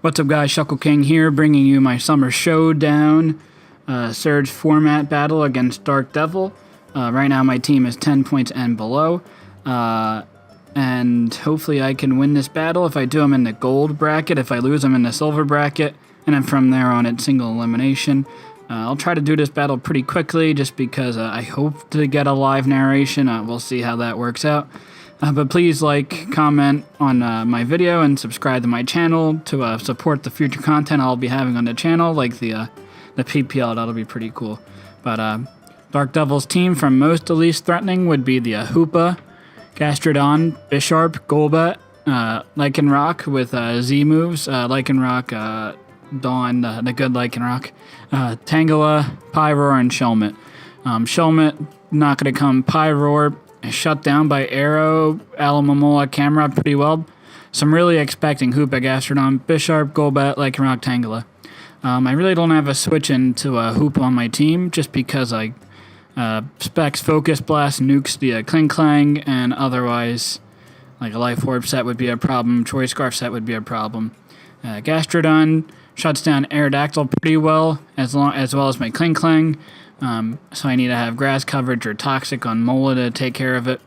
What's up, guys? Shuckle King here, bringing you my summer showdown Surge format battle against DarkDevil. Right now my team is 10 points and below, and hopefully I can win this battle. If I do, I'm in the gold bracket. If I lose, I'm in the silver bracket, and then from there on it's single elimination. I'll try to do this battle pretty quickly just because I hope to get a live narration. We'll see how that works out. But please like, comment on my video, and subscribe to my channel to support the future content I'll be having on the channel, like the PPL. That'll be pretty cool. But DarkDevil's team from most to least threatening would be the Hoopa, Gastrodon, Bisharp, Golbat, Lycanroc with Z moves, Lycanroc, Dawn, the good Lycanroc, Tangela, Pyroar, and Shelmet. Shelmet not going to come. Pyroar shut down by Arrow, Alamomola, Camera pretty well. So I'm really expecting Hoopa, Gastrodon, Bisharp, Golbat, Lycanroc, Tangela. I really don't have a switch into Hoopa on my team just because I specs Focus Blast, nukes the Kling Klang, and otherwise like a Life Orb set would be a problem, Choice Scarf set would be a problem. Gastrodon shuts down Aerodactyl pretty well, as well as my Kling Klang. So I need to have grass coverage or toxic on Mola to take care of it.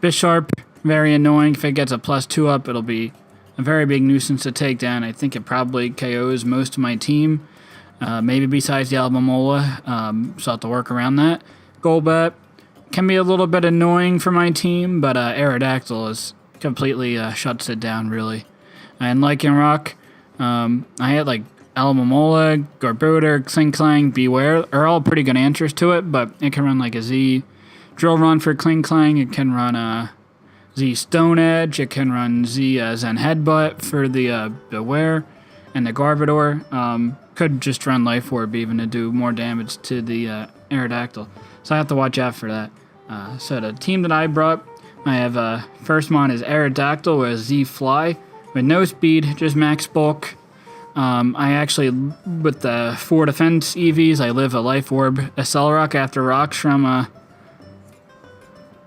Bisharp, very annoying. If it gets a +2 up, it'll be a very big nuisance to take down. I think it probably KOs most of my team, maybe besides the Alamomola, so I'll have to work around that. Golbat can be a little bit annoying for my team, but Aerodactyl is completely shuts it down, really. And Lycanroc, I had like Alamomola, Garbodor, Kling Klang, Beware are all pretty good answers to it, but it can run like a Z Drill Run for Kling Klang. It can run Z Stone Edge. It can run Z Zen Headbutt for the Beware, and the Garbodor could just run Life Orb even to do more damage to the Aerodactyl. So I have to watch out for that. So the team that I brought, I have first one is Aerodactyl with Z Fly with no speed, just max bulk. I actually, with the 4 defense EVs, I live a Life Orb Accelerock after rocks from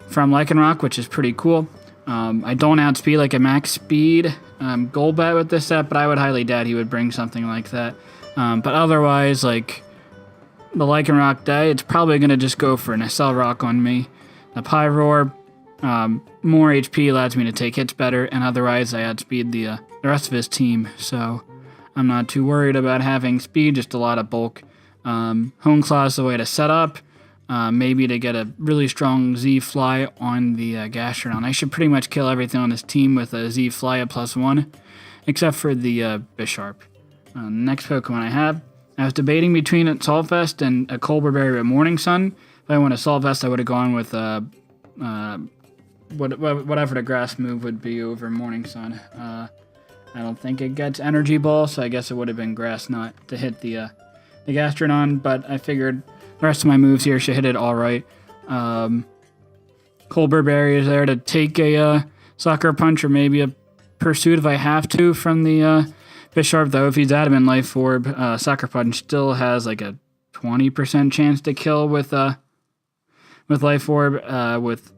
Lycanroc, which is pretty cool. I don't outspeed like a max speed Golbat with this set, but I would highly doubt he would bring something like that. But otherwise, like the Lycanroc day, it's probably going to just go for an Accelerock on me. The Pyroar, more HP allows me to take hits better, and otherwise I outspeed the rest of his team, so I'm not too worried about having speed, just a lot of bulk. Hone Claw is the way to set up, maybe to get a really strong Z Fly on the Gastrodon. I should pretty much kill everything on this team with a Z Fly at +1, except for the Bisharp. Next Pokemon I was debating between a Saltfest and a Colberberry with Morning Sun. If I went a Saltfest, I would have gone with whatever the grass move would be over Morning Sun. I don't think it gets Energy Ball, so I guess it would have been Grass Knot to hit the Gastrodon, but I figured the rest of my moves here should hit it alright. Colberberry is there to take a Sucker Punch or maybe a Pursuit if I have to from the Bisharp, though if he's adamant Life Orb, Sucker Punch still has like a 20% chance to kill with Life Orb with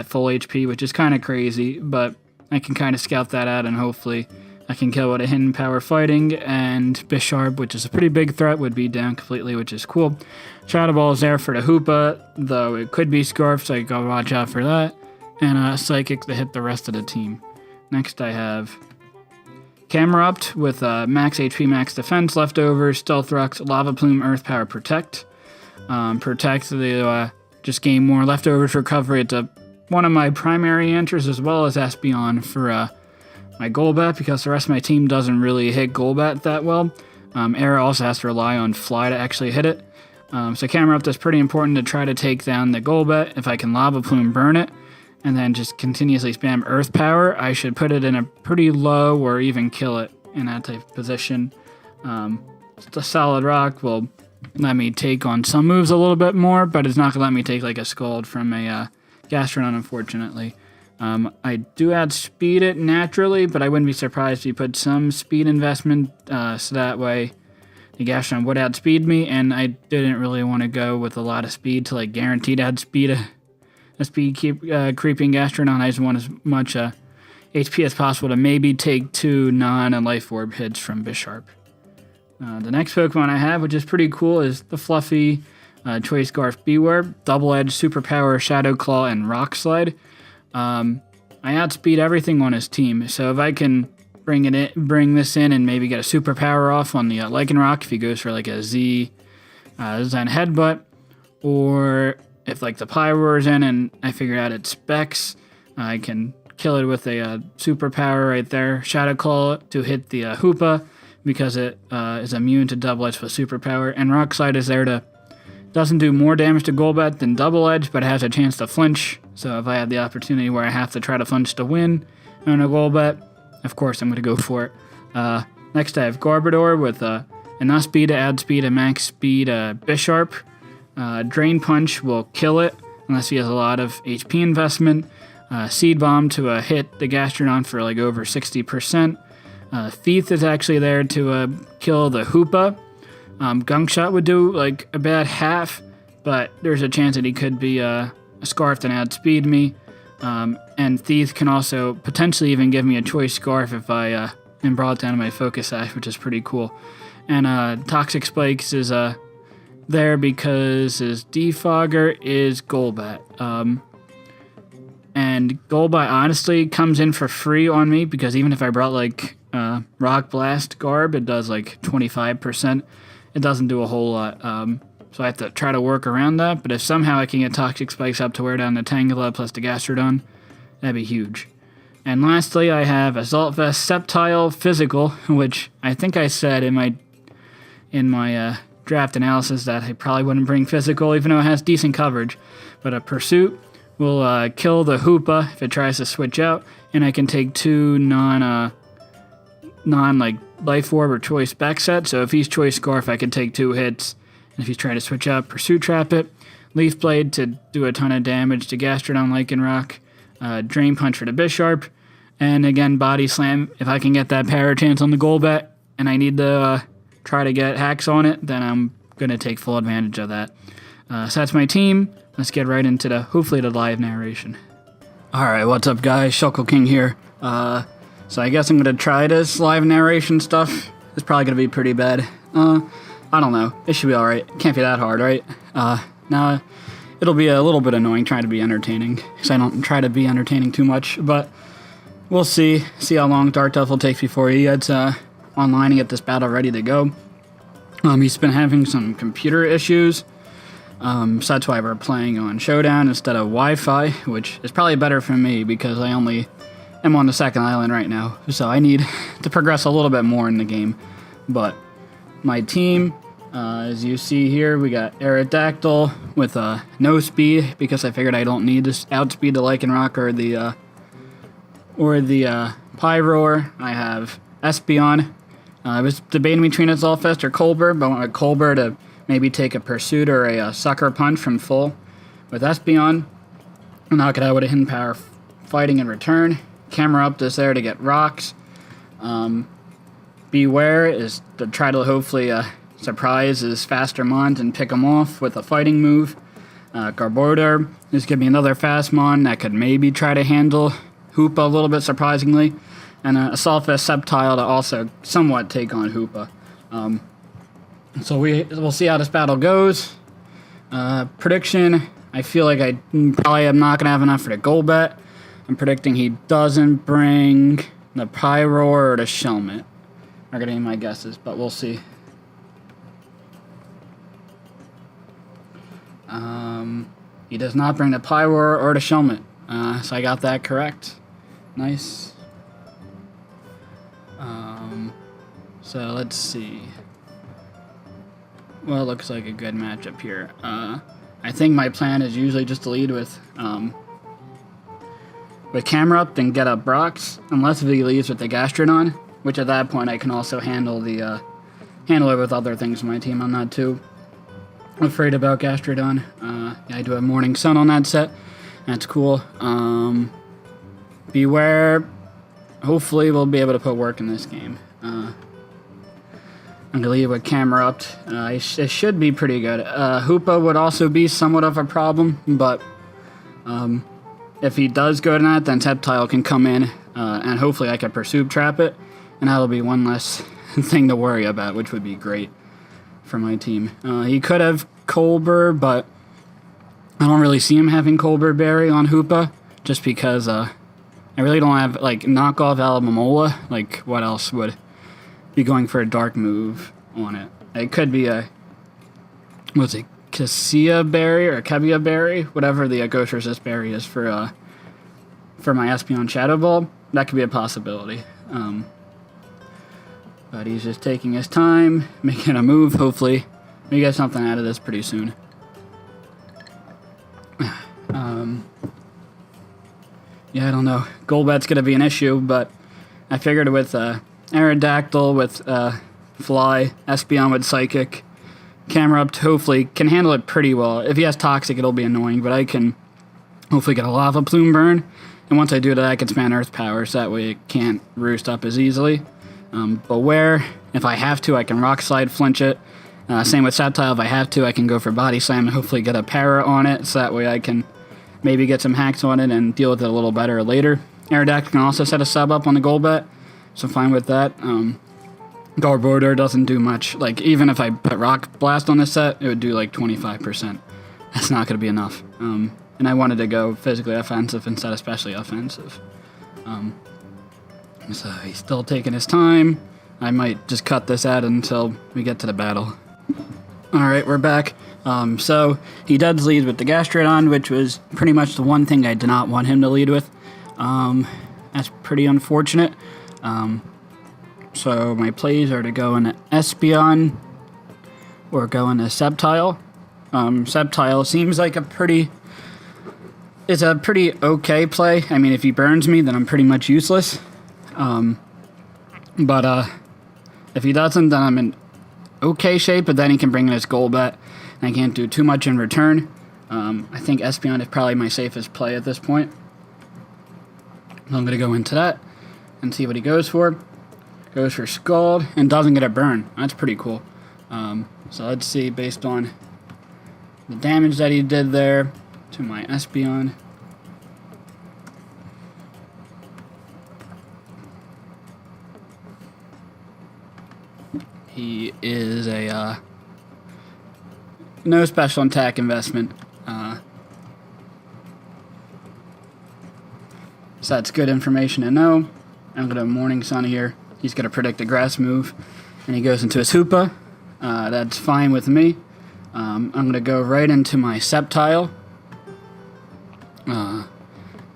full HP, which is kind of crazy, but I can kind of scout that out, and hopefully I can kill with a Hidden Power Fighting, and Bisharp, which is a pretty big threat, would be down completely, which is cool. Shadow Ball is there for the Hoopa, though it could be Scarf, so I gotta watch out for that. And Psychic to hit the rest of the team. Next I have Camerupt with max HP, max defense, leftovers, Stealth Rocks, Lava Plume, Earth Power, Protect. Protect, just gain more leftovers recovery. It's one of my primary answers, as well as Espeon for my Golbat, because the rest of my team doesn't really hit Golbat that well. Arrow also has to rely on Fly to actually hit it. So Camerupt is pretty important to try to take down the Golbat. If I can Lava Plume burn it, and then just continuously spam Earth Power, I should put it in a pretty low or even kill it in that type of position. The Solid Rock will let me take on some moves a little bit more, but it's not going to let me take like a Scald from a Gastrodon, unfortunately. I do outspeed it naturally, but I wouldn't be surprised if you put some speed investment, so that way the Gastrodon would outspeed me, and I didn't really want to go with a lot of speed to like guaranteed outspeed a speed creeping Gastrodon. I just want as much HP as possible to maybe take 2 non- and life orb hits from Bisharp. The next Pokemon I have, which is pretty cool, is the fluffy Choice Scarf Beware, Double-Edged Superpower, Shadow Claw, and Rock Slide. I outspeed everything on his team, so if I can bring this in and maybe get a superpower off on the Lycanroc if he goes for like a Z Zen Headbutt, or if like the Pyroar's in and I figure out its specs, I can kill it with a superpower right there. Shadow Claw to hit the Hoopa because it is immune to Double Edge with superpower, and Rock Slide is there to doesn't do more damage to Golbat than Double Edge, but it has a chance to flinch. So if I have the opportunity where I have to try to flinch to win on a Golbat, of course I'm going to go for it. Next I have Garbodor with enough speed to add speed and max speed Bisharp. Drain Punch will kill it unless he has a lot of HP investment. Seed Bomb to hit the Gastrodon for like over 60%. Thief is actually there to kill the Hoopa. Gunk Shot would do like about half, but there's a chance that he could be Scarfed and outspeed me. And Thief can also potentially even give me a Choice Scarf if I am brought down to my Focus Sash, which is pretty cool. And Toxic Spikes is there because his Defogger is Golbat. And Golbat honestly comes in for free on me because even if I brought like Rock Blast Garb, it does like 25%. It doesn't do a whole lot. So I have to try to work around that. But if somehow I can get Toxic Spikes up to wear down the Tangela plus the Gastrodon, that'd be huge. And lastly, I have Assault Vest Sceptile Physical, which I think I said in my draft analysis that I probably wouldn't bring Physical, even though it has decent coverage. But a Pursuit will kill the Hoopa if it tries to switch out, and I can take 2 non like Life Orb or Choice back set. So if he's Choice Scarf, I can take 2 hits. And if he's trying to switch out, Pursuit Trap it. Leaf Blade to do a ton of damage to Gastrodon, Lycanroc. Drain Punch for the Bisharp. And again, Body Slam. If I can get that Power Chance on the Golbat and I need to try to get hacks on it, then I'm going to take full advantage of that. So that's my team. Let's get right into hopefully the live narration. Alright, what's up guys? Shuckle King here. So I guess I'm going to try this live narration stuff. It's probably going to be pretty bad. I don't know. It should be alright. Can't be that hard, right? Now, it'll be a little bit annoying trying to be entertaining, because I don't try to be entertaining too much, but we'll see. See how long DarkDevil takes before he gets online and get this battle ready to go. He's been having some computer issues, so that's why we're playing on Showdown instead of Wi-Fi, which is probably better for me, because I only am on the second island right now, so I need to progress a little bit more in the game. But my team, as you see here, we got Aerodactyl with no speed, because I figured I don't need to outspeed the Lycanroc or the Pyroar. I have Espeon. I was debating between Azulfest or Colbert, but I went with Colbert to maybe take a Pursuit or a Sucker Punch from full. With Espeon, I'll knock it out with a Hidden Power Fighting in return. Camera Up is there to get rocks. Beware is to try to hopefully surprise his faster Mons and pick him off with a fighting move. Garbodor is going to be another fast Mon that could maybe try to handle Hoopa a little bit surprisingly. And Assault Vest Sceptile to also somewhat take on Hoopa. So we'll see how this battle goes. Prediction, I feel like I probably am not going to have enough for the Golbat. I'm predicting he doesn't bring the Pyroar or the Shelmet. I'm going to be my guesses, but we'll see. He does not bring the Pyroar or the Shelmet. So I got that correct. Nice. So let's see. Well, it looks like a good matchup here. I think my plan is usually just to lead with Camera Up, then get up Brox, unless he leaves with the Gastrodon, which at that point I can also handle it with other things in my team. I'm not too afraid about Gastrodon. Yeah, I do have Morning Sun on that set. That's cool. Beware. Hopefully we'll be able to put work in this game. I'm going to leave with Camera Up. It should be pretty good. Hoopa would also be somewhat of a problem, but if he does go to that, then Sceptile can come in and hopefully I can Pursuit Trap it, and that'll be one less thing to worry about, which would be great for my team. He could have Colbur, but I don't really see him having Colbur Berry on Hoopa, just because I really don't have, like, knockoff Alamomola. Like, what else would be going for a dark move on it? It could be a, what's it, Cassia Berry or Kebia Berry, whatever the Ghost Resist Berry is for my Espeon Shadow Ball. That could be a possibility. But he's just taking his time, making a move. Hopefully, we get something out of this pretty soon. Yeah, I don't know. Golbat's going to be an issue, but I figured with Aerodactyl, with Fly, Espeon with Psychic, Camerupt hopefully can handle it pretty well. If he has Toxic, it'll be annoying, but I can hopefully get a Lava Plume burn. And once I do that, I can spam Earth Power, so that way it can't roost up as easily. Beware, if I have to, I can Rock Slide, flinch it. Same with Sceptile, if I have to, I can go for Body Slam and hopefully get a Para on it, so that way I can maybe get some hacks on it and deal with it a little better later. Aerodactyl can also set a sub up on the Golbat, so fine with that. Garbodor doesn't do much. Like, even if I put Rock Blast on this set, it would do like 25%. That's not going to be enough. And I wanted to go physically offensive instead of especially offensive. So he's still taking his time. I might just cut this out until we get to the battle. Alright, we're back. So he does lead with the Gastrodon, which was pretty much the one thing I did not want him to lead with. That's pretty unfortunate. So my plays are to go into Espeon or go into Sceptile. Sceptile seems like it's a pretty okay play. I mean, if he burns me, then I'm pretty much useless. But if he doesn't, then I'm in okay shape, but then he can bring in his Golbat, and I can't do too much in return. I think Espeon is probably my safest play at this point. So I'm going to go into that and see what he goes for. Goes for Scald and doesn't get a burn. That's pretty cool. So let's see, based on the damage that he did there to my Espeon. He is a no special attack investment. So that's good information to know. I'm going to Morning Sun here. He's going to predict a grass move, and he goes into his Hoopa. That's fine with me. I'm going to go right into my Sceptile.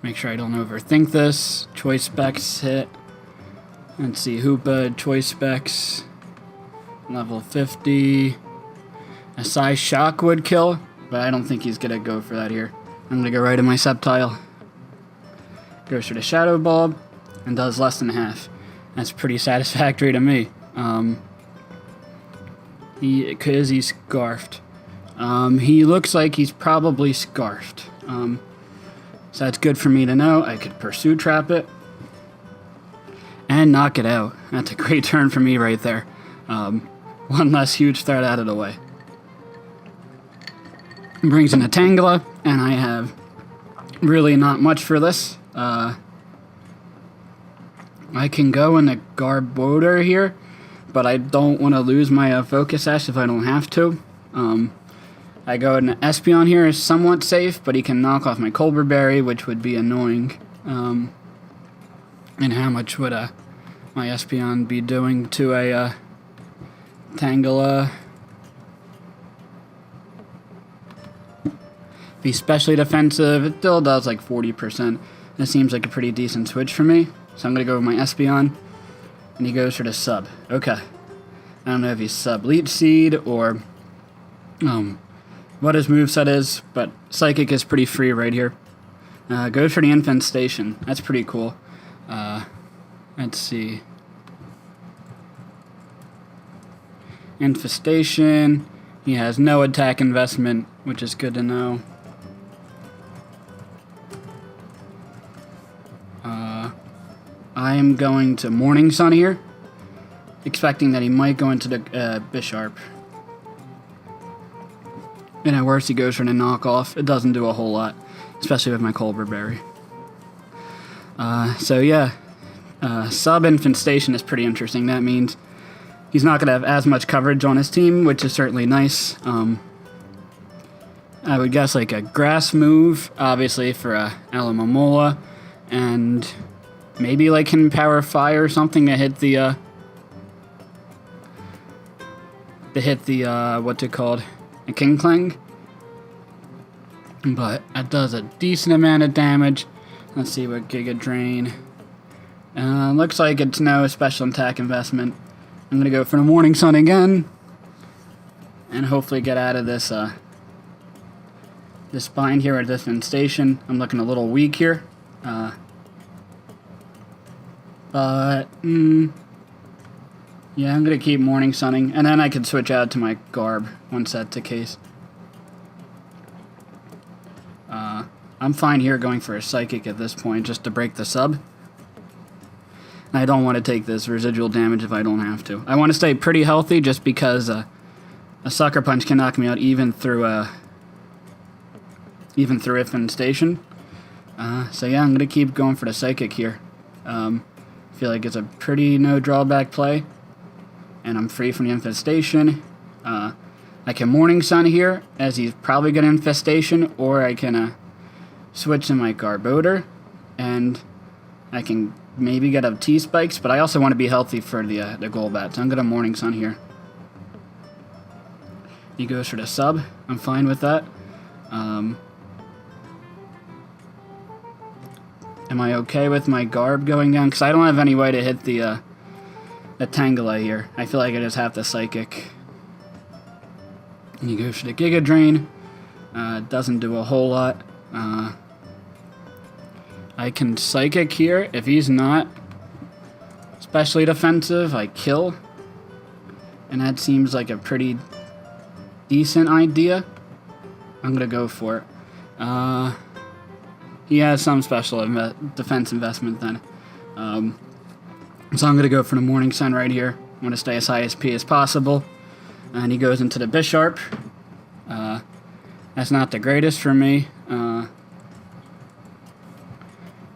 Make sure I don't overthink this. Choice Specs hit. Let's see, Hoopa, Choice Specs, level 50. A Psy Shock would kill, but I don't think he's going to go for that here. I'm going to go right in my Sceptile. Goes for the Shadow Ball, and does less than half. That's pretty satisfactory to me. Is he Scarfed? He looks like he's probably Scarfed. So that's good for me to know. I could Pursuit Trap it and knock it out. That's a great turn for me right there. One less huge threat out of the way. Brings in a Tangela, and I have really not much for this. I can go in a Garbodor here, but I don't want to lose my Focus Sash if I don't have to. I go in an Espeon here is somewhat safe, but he can knock off my Colbur Berry, which would be annoying. And how much would my Espeon be doing to a Tangela? If he's specially defensive, it still does like 40%. That seems like a pretty decent switch for me. So I'm going to go with my Espeon, and he goes for the sub. Okay. I don't know if he's sub Leech Seed or what his moveset is, but Psychic is pretty free right here. Goes for the Infestation. That's pretty cool. Let's see. Infestation. He has no attack investment, which is good to know. I am going to Morning Sun here, expecting that he might go into the Bisharp. And at worst, he goes for the knockoff. It doesn't do a whole lot, especially with my Colbur Berry. So yeah, Sub Infestation is pretty interesting. That means he's not going to have as much coverage on his team, which is certainly nice. I would guess like a grass move, obviously, for Alamomola, and maybe like him Power Fire or something to hit the what's it called? A King Clang. But it does a decent amount of damage. Let's see what Giga Drain. Looks like it's no special attack investment. I'm gonna go for the Morning Sun again, and hopefully get out of this this bind here at this infestation. I'm looking a little weak here, but yeah, I'm gonna keep Morning Sunning, and then I can switch out to my Garb once that's the case. I'm fine here going for a Psychic at this point, just to break the sub. I don't want to take this residual damage if I don't have to. I want to stay pretty healthy just because a Sucker Punch can knock me out even through Infestation. So yeah, I'm going to keep going for the Psychic here. I feel like it's a pretty no drawback play, and I'm free from the Infestation. I can Morning Sun here, as he's probably going to Infestation, or I can switch to my Garbodor, and I can maybe get up T-Spikes, but I also want to be healthy for the Golbat, so I'm going to Morning Sun here. He goes for the sub. I'm fine with that. Am I okay with my Garb going down? Because I don't have any way to hit the Tangela here. I feel like I just have to Psychic. And he goes for the Giga Drain. Doesn't do a whole lot. I can Psychic here. If he's not especially defensive, I kill. And that seems like a pretty decent idea. I'm going to go for it. He has some special defense investment then. So I'm going to go for the Morning Sun right here. I want to stay as high SP as possible. And he goes into the Bisharp. That's not the greatest for me.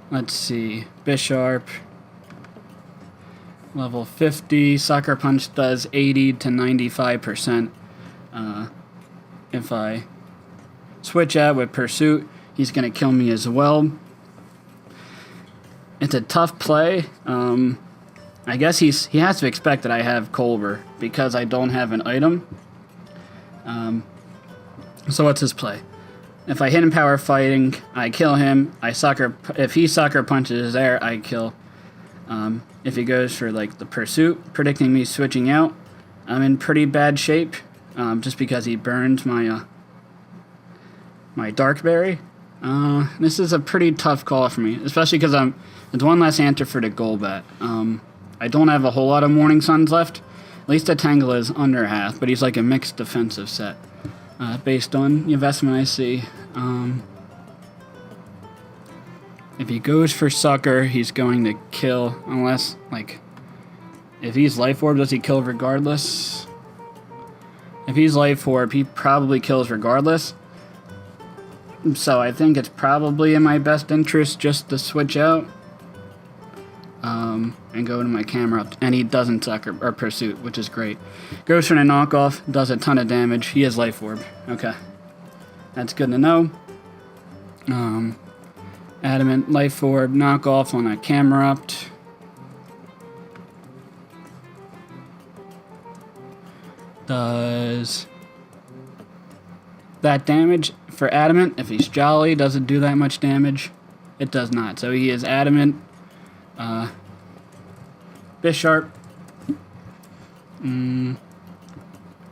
Let's see. Bisharp. Level 50. Sucker Punch does 80 to 95%. If I switch out with Pursuit, he's going to kill me as well. It's a tough play. I guess he has to expect that I have Colbur because I don't have an item. So what's his play? If I hit him Power Fighting, I kill him. If he Sucker Punches there, I kill. If he goes for like the Pursuit, predicting me switching out, I'm in pretty bad shape. Just because he burned my my Dark Berry. This is a pretty tough call for me, especially because it's one less answer for the Golbat. I don't have a whole lot of Morning Suns left. At least the Tangela is under half, but he's like a mixed defensive set. Based on the investment I see. If he goes for Sucker, he's going to kill, unless, like, if he's Life Orb, does he kill regardless? If he's Life Orb, he probably kills regardless. So I think it's probably in my best interest just to switch out. And go to my camera up, and he doesn't Sucker or Pursuit, which is great. Goes for a knockoff, does a ton of damage. He has Life Orb. Okay, that's good to know. Adamant, Life Orb, knockoff on a Camerupt. Does that damage for Adamant? If he's Jolly, does it do that much damage? It does not. So he is Adamant. Bisharp.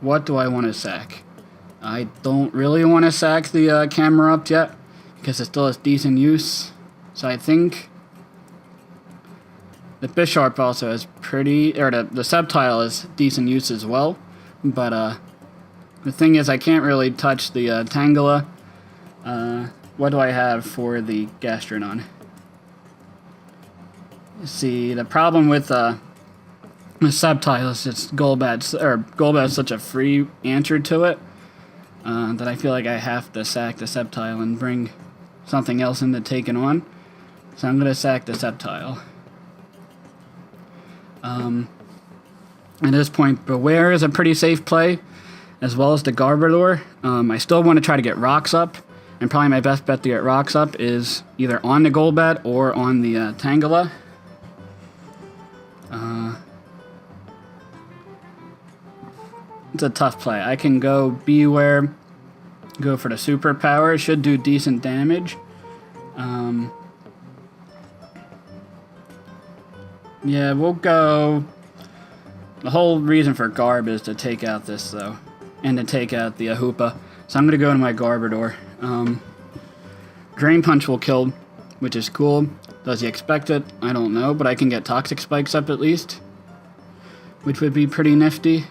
What do I want to sack? I don't really want to sack the Camerupt yet, because it still has decent use. So I think the Bisharp also has pretty, or the Sceptile has decent use as well. But the thing is, I can't really touch the Tangela. What do I have for the Gastrodon? See, the problem with the Sceptile is it's Golbat is such a free answer to it that I feel like I have to sack the Sceptile and bring something else into taking on. So I'm going to sack the Sceptile. At this point, Beware is a pretty safe play, as well as the Garbodor. I still want to try to get rocks up, and probably my best bet to get rocks up is either on the Golbat or on the Tangela. It's a tough play. I can go Beware, go for the superpower. It should do decent damage. Yeah, we'll go... The whole reason for Garb is to take out this, though, and to take out the Hoopa. So I'm going to go into my Garbodor. Drain Punch will kill, which is cool. Does he expect it? I don't know, but I can get Toxic Spikes up at least, which would be pretty nifty.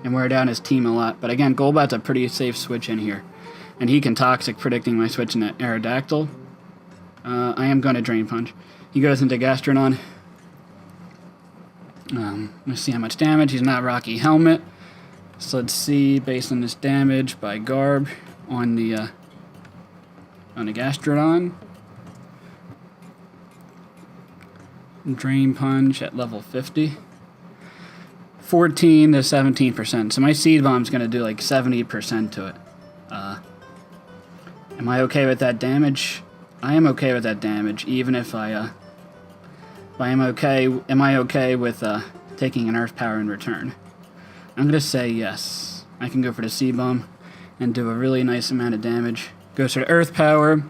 And wear down his team a lot. But again, Golbat's a pretty safe switch in here. And he can Toxic, predicting my switch into Aerodactyl. I am going to Drain Punch. He goes into Gastrodon. Let's see how much damage. He's not Rocky Helmet. So let's see, based on this damage by Garb on the Gastrodon. Drain Punch at level 50. 14 to 17%. So my Seed Bomb's going to do like 70% to it. Am I okay with that damage? I am okay with that damage, even if am I okay with taking an Earth Power in return? I'm going to say yes. I can go for the Seed Bomb and do a really nice amount of damage. Goes for the Earth Power.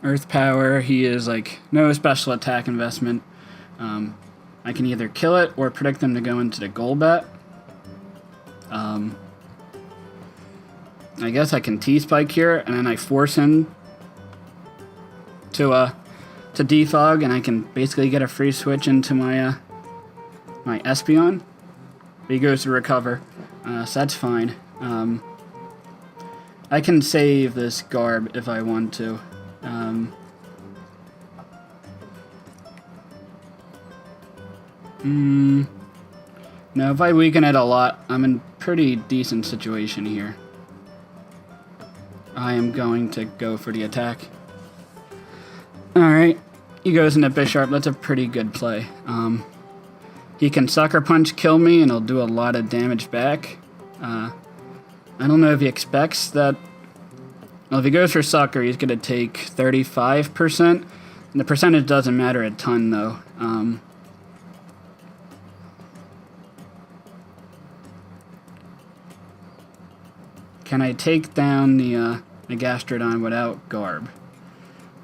Earth Power, he is like no special attack investment. I can either kill it or predict them to go into the Golbat. I guess I can T-Spike here, and then I force him to defog, and I can basically get a free switch into my my Espeon. He goes to recover, so that's fine. I can save this Garb if I want to. No, if I weaken it a lot, I'm in pretty decent situation here. I am going to go for the attack. Alright, he goes into Bisharp. That's a pretty good play. He can Sucker Punch, kill me, and he'll do a lot of damage back. I don't know if he expects that. Well, if he goes for Sucker, he's going to take 35%. And the percentage doesn't matter a ton, though. Can I take down the Gastrodon without Garb?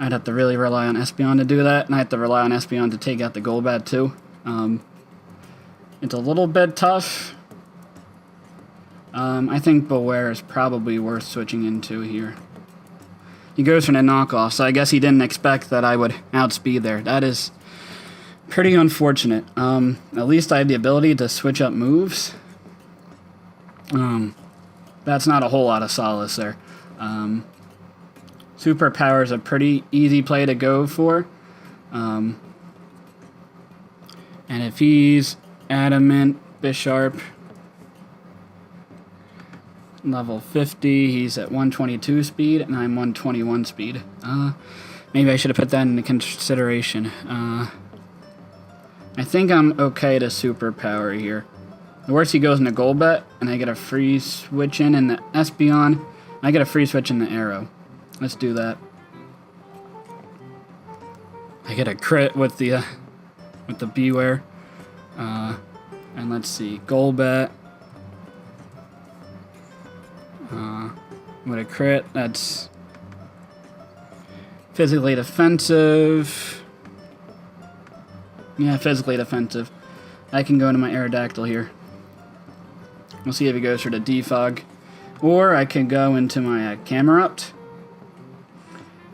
I'd have to really rely on Espeon to do that, and I have to rely on Espeon to take out the Golbat, too. It's a little bit tough. I think Beware is probably worth switching into here. He goes for a knockoff, so I guess he didn't expect that I would outspeed there. That is pretty unfortunate. At least I have the ability to switch up moves. That's not a whole lot of solace there. Superpower is a pretty easy play to go for. And if he's Adamant, Bisharp, level 50, he's at 122 speed, and I'm 121 speed. Maybe I should have put that into consideration. I think I'm okay to Superpower here. The worst, he goes into Golbat, and I get a free switch in the Espeon. I get a free switch in the Arrow. Let's do that. I get a crit with the Beware. And let's see, Golbat. With a crit, that's physically defensive. Yeah, physically defensive. I can go into my Aerodactyl here. We'll see if he goes for the Defog. Or I can go into my Camerupt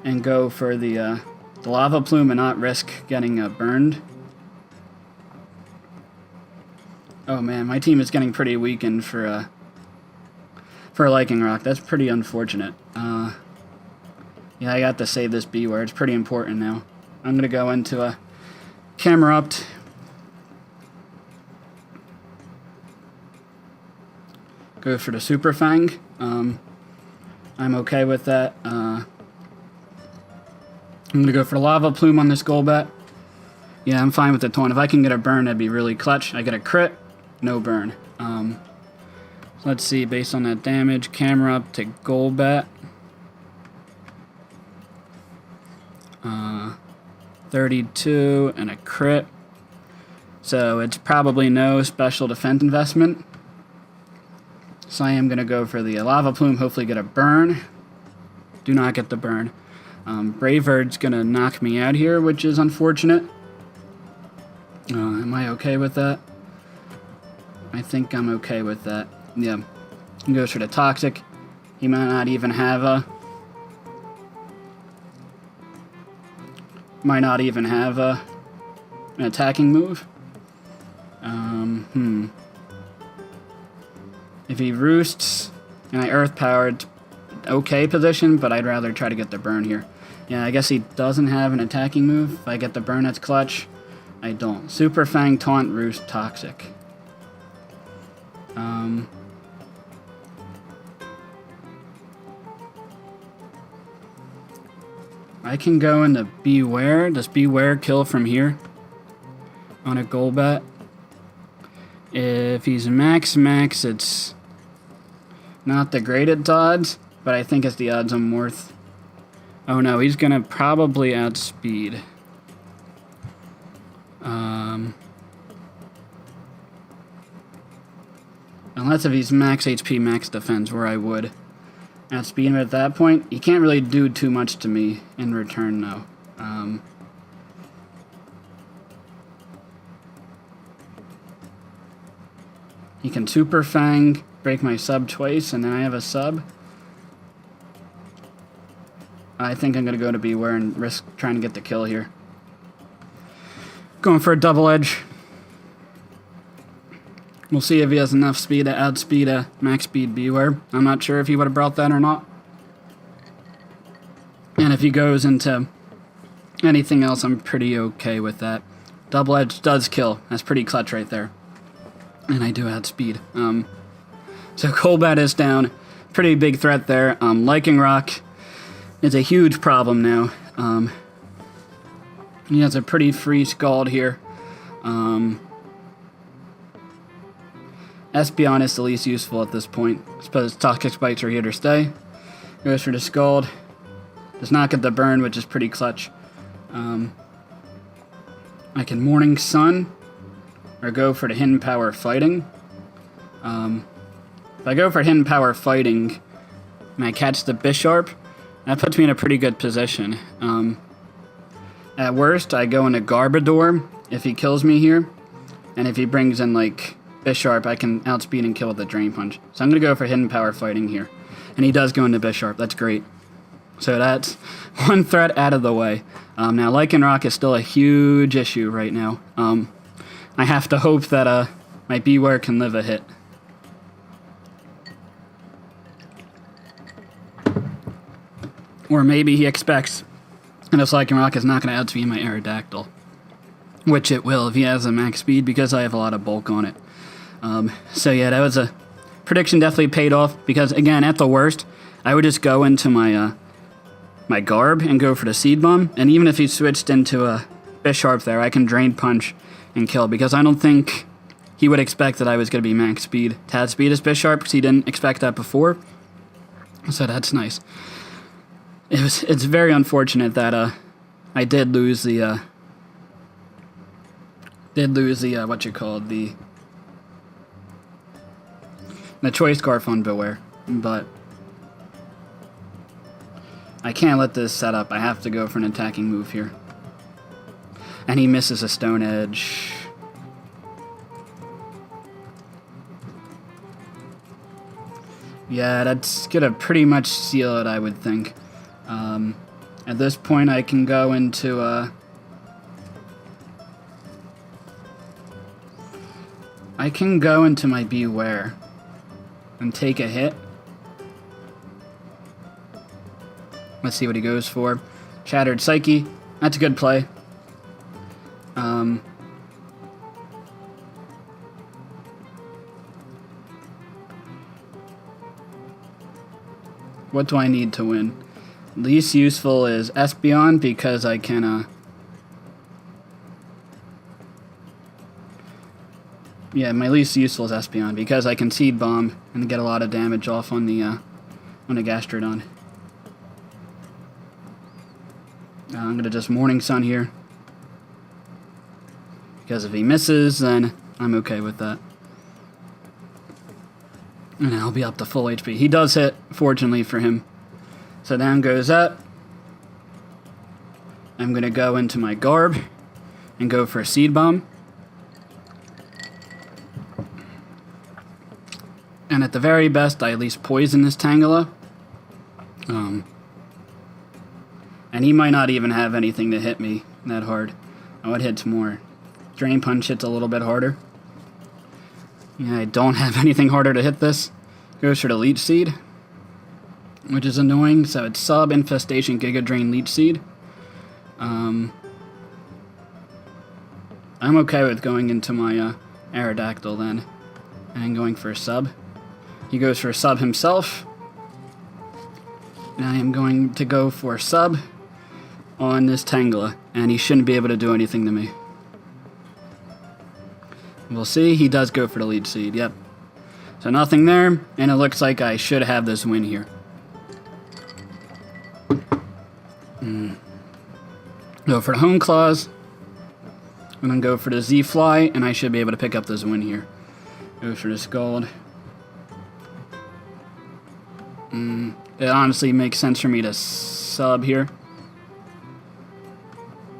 and go for the Lava Plume and not risk getting burned. Oh man, my team is getting pretty weakened for a Lichen Rock. That's pretty unfortunate. Yeah, I got to save this Beware. It's pretty important now. I'm going to go into a Camerupt. Go for the Super Fang. I'm okay with that. I'm gonna go for the Lava Plume on this Golbat. Yeah, I'm fine with the taunt. If I can get a burn, that'd be really clutch. I get a crit, no burn. So let's see, based on that damage, camera up to Golbat. 32 and a crit. So it's probably no special defense investment. So I am going to go for the Lava Plume, hopefully get a burn. Do not get the burn. Brave Bird's going to knock me out here, which is unfortunate. Am I okay with that? I think I'm okay with that. Yeah. He goes for the Toxic. He might not even have a... an attacking move. If he roosts and I Earth Powered, okay position, but I'd rather try to get the burn here. Yeah, I guess he doesn't have an attacking move. If I get the burn, that's clutch. I don't. Super Fang, Taunt, Roost, Toxic. I can go into Beware. Does Beware kill from here on a Golbat? If he's max, it's not the greatest odds, but I think it's the odds I'm worth. Oh no, he's gonna probably outspeed. Unless if he's max HP, max defense, where I would outspeed him at that point. He can't really do too much to me in return, though. He can Super Fang, break my sub twice, and then I have a sub. I think I'm going to go to Beware and risk trying to get the kill here. Going for a double edge. We'll see if he has enough speed to outspeed a max speed Beware. I'm not sure if he would have brought that or not. And if he goes into anything else, I'm pretty okay with that. Double edge does kill. That's pretty clutch right there. And I do outspeed. So Golbat is down. Pretty big threat there. Lichen Rock is a huge problem now. He has a pretty free Scald here. Espeon is the least useful at this point. I suppose Toxic Spikes are here to stay. Goes for the Scald. Does not get the burn, which is pretty clutch. I can Morning Sun or go for the Hidden Power Fighting. If I go for Hidden Power Fighting and I catch the Bisharp, that puts me in a pretty good position. At worst, I go into Garbodor if he kills me here. And if he brings in, like, Bisharp, I can outspeed and kill with a Drain Punch. So I'm going to go for Hidden Power Fighting here. And he does go into Bisharp. That's great. So that's one threat out of the way. Now, Lichen Rock is still a huge issue right now. I have to hope that my Beware can live a hit. Or maybe he expects that this Lichen Rock is not going to outspeed my Aerodactyl. Which it will if he has a max speed, because I have a lot of bulk on it. So yeah, that was a prediction, definitely paid off, because again, at the worst, I would just go into my my Garb and go for the Seed Bomb, and even if he switched into a Bisharp there, I can Drain Punch and kill, because I don't think he would expect that I was going to be max speed to outspeed his Bisharp, because he didn't expect that before. So that's nice. It's very unfortunate that I did lose the what you call it, the Choice Scarf on Beware, but I can't let this set up. I have to go for an attacking move here. And he misses a Stone Edge. Yeah, that's gonna pretty much seal it, I would think. At this point, I can go into my Beware and take a hit. Let's see what he goes for. Shattered Psyche. That's a good play. What do I need to win? Least useful is Espeon because I can, yeah, my least useful is Espeon because I can Seed Bomb and get a lot of damage off on the Gastrodon. I'm going to just Morning Sun here. Because if he misses, then I'm okay with that. And I'll be up to full HP. He does hit, fortunately for him. So down goes that. I'm going to go into my Garb and go for a Seed Bomb. And at the very best, I at least poison this Tangela. And he might not even have anything to hit me that hard. Oh, it hits more. Drain Punch hits a little bit harder. Yeah, I don't have anything harder to hit this. Goes for the Leech Seed, which is annoying. So it's Sub, Infestation, Giga Drain, Leech Seed. I'm okay with going into my Aerodactyl then. And going for a Sub. He goes for a Sub himself. And I am going to go for a Sub on this Tangela, and he shouldn't be able to do anything to me. We'll see. He does go for the Leech Seed, yep. So nothing there, and it looks like I should have this win here. Go for the Hone Claws, and then go for the Z-Fly, and I should be able to pick up this win here. Go for the Scald. It honestly makes sense for me to sub here.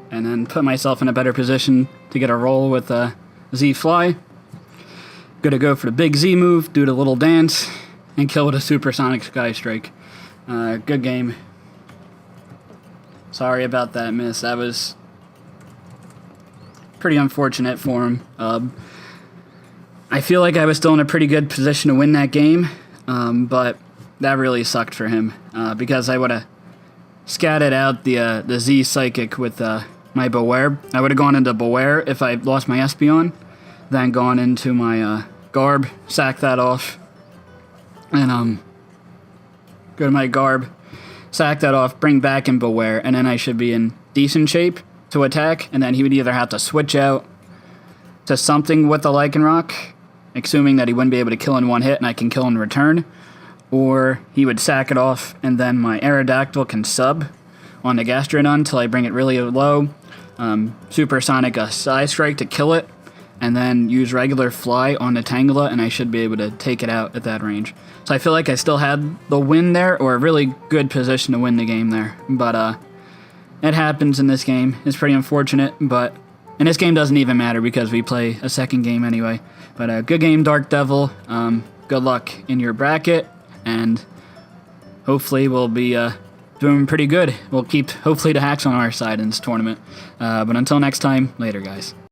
And then put myself in a better position to get a roll with Z-Fly. Gonna go for the big Z move, do the little dance, and kill with a Supersonic Sky Strike. Good game. Sorry about that miss. That was pretty unfortunate for him. I feel like I was still in a pretty good position to win that game, but that really sucked for him because I would have scattered out the Z Psychic with my Beware. I would have gone into Beware if I lost my Espeon, then gone into my Garb, sack that off, and go to my Garb, sack that off, bring back in Beware, and then I should be in decent shape to attack, and then he would either have to switch out to something with the Lycanroc, assuming that he wouldn't be able to kill in one hit and I can kill in return, or he would sack it off, and then my Aerodactyl can sub on the Gastrodon until I bring it really low, Supersonic a Sky Strike to kill it, and then use regular Fly on the Tangela, and I should be able to take it out at that range. So I feel like I still had the win there, or a really good position to win the game there. But it happens in this game. It's pretty unfortunate, but in this game doesn't even matter because we play a second game anyway. But good game, DarkDevil. Good luck in your bracket, and hopefully we'll be doing pretty good. We'll keep, hopefully, the hacks on our side in this tournament. But until next time, later, guys.